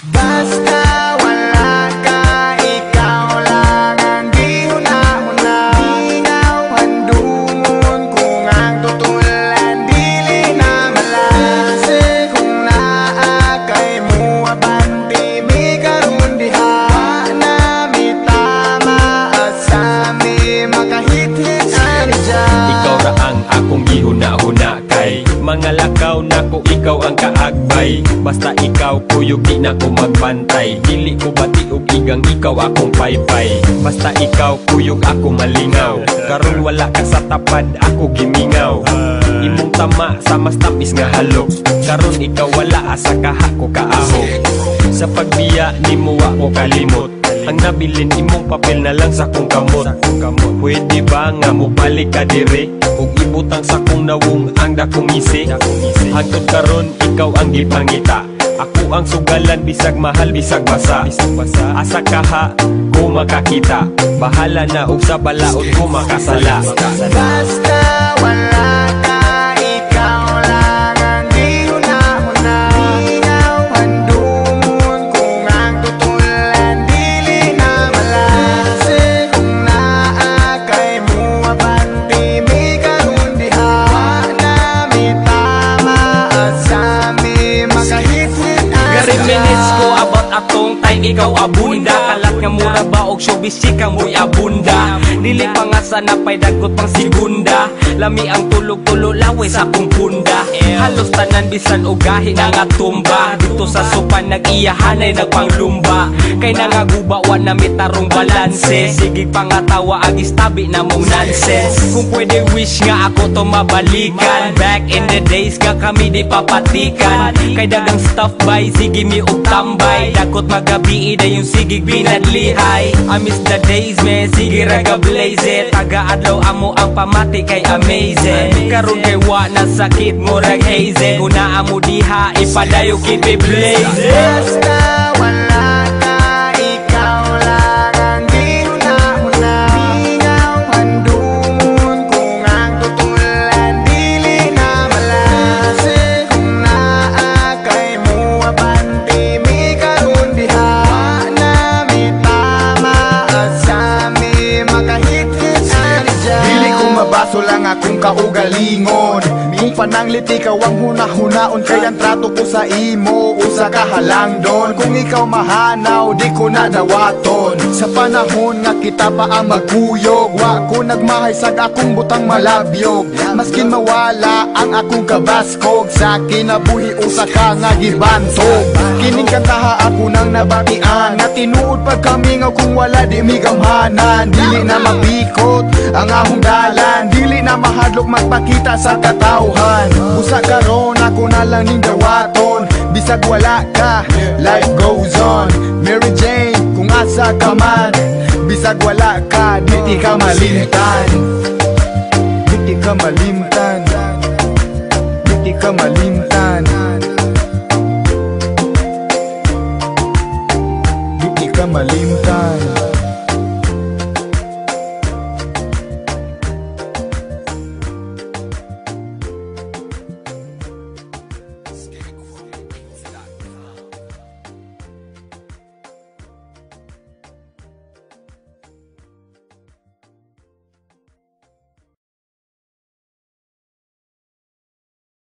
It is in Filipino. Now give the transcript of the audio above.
Basta wala ka, ikaw lang ang di huna-huna. Ingaw handungon kung ang tutulan dili na malase. Kung naa kay mo abanti mi karon diha na mi tama asami makahit-hit ani dyan. Ikaw ra ang akong gihuna-huna kay mga lakaw nako ikaw ang kaagbay. Basta ikaw kuyog di na ko magbantay. Dili ko bati og igang ikaw akong paypay. Basta ikaw kuyog ako malingaw. Karon wala ka sa tapad ako gimingaw. Imong tama sa mas tapis nga halok. Karon ikaw wala asa kaha ko kaaho. Sa pagbiya nimo wa ko kalimot. Ang nabilin imong papel na lang sa kong kamot. Pwede ba nga mo balik ka dire ug ibutang sa kong nawong ang dakong isi. Hangtod karon ikaw ang gipangita. Ako ang sugalan bisag mahal bisag basa. Asa kaha ko makakita. Bahala na ug sa balaod ko makasala. Basta wala ka, ikaw lang ang di huna-huna. Ingaw handungon kung ang tutulan dili na malase. Kung naa kay mo abanti mi karon diha na mi tama asami makahit-hit Gari minutes ko about atong time ikaw abunda. Kalat nga mura ba og showbiz chika mo'y abunda. Dili pa nga sana pay dagot pang segunda. Lami ang tulog-tulo laway sa akong punda. Halos tanan bisan og gahi na nga tumba. Dito sa sopan nag-iyahanay nagpanglumba. Kay nangagubawan na mitarong balanse. Sige pa nga tawa agis tabi na mong nonsense. Kung pwede wish nga ako to mabalikan. Back in the days nga kami di papatikan. Kay dagang stuff by sige mi og tambay. Dagot magabi ida yung sigig binadlihay. I miss the days man, sige raga blaze it. Taga-adlaw amo ang pamati kay amazing. Karon kay wa na sakit mo rag haze. Kung naa mo diha ipadayo keep it blazing. Basta wala ka, ikaw lang ang di huna-huna. Ingaw handungon kung ang tutulan dili na malase. Kung naa kay mo abanti mi karon diha na mi tama asami makahit-hit ani dyan. Dili ko mabaso lang akong kaugalingon. Kung pananglit ikaw ang huna-hunaon, kaya ang trato ko sa imo usa ka halang doon. Kung ikaw mahanaw, di ko na dawaton. Sa panahon nga kita pa ang magkuyog, wa ko nagmahay sad akong butang malabyog. Maskin mawala ang akong kabaskog, sa kinabuhi usa ka nga gibantog. Kining kantaha ako nang nabatian, nga tinuod pag kami nga kung wala di mi gamhanan. Dili na mapikot ang ahong dalan, dili na mahadlok magpakita sa katawhan. Usa karon ako na lang ning dawaton. Bisag wala ka, life goes on. Mary Jane, kung asa ka man. Bisag wala ka, di ka malimtan. Di ka malimtan. Di ka malimtan. Di ka malimtan.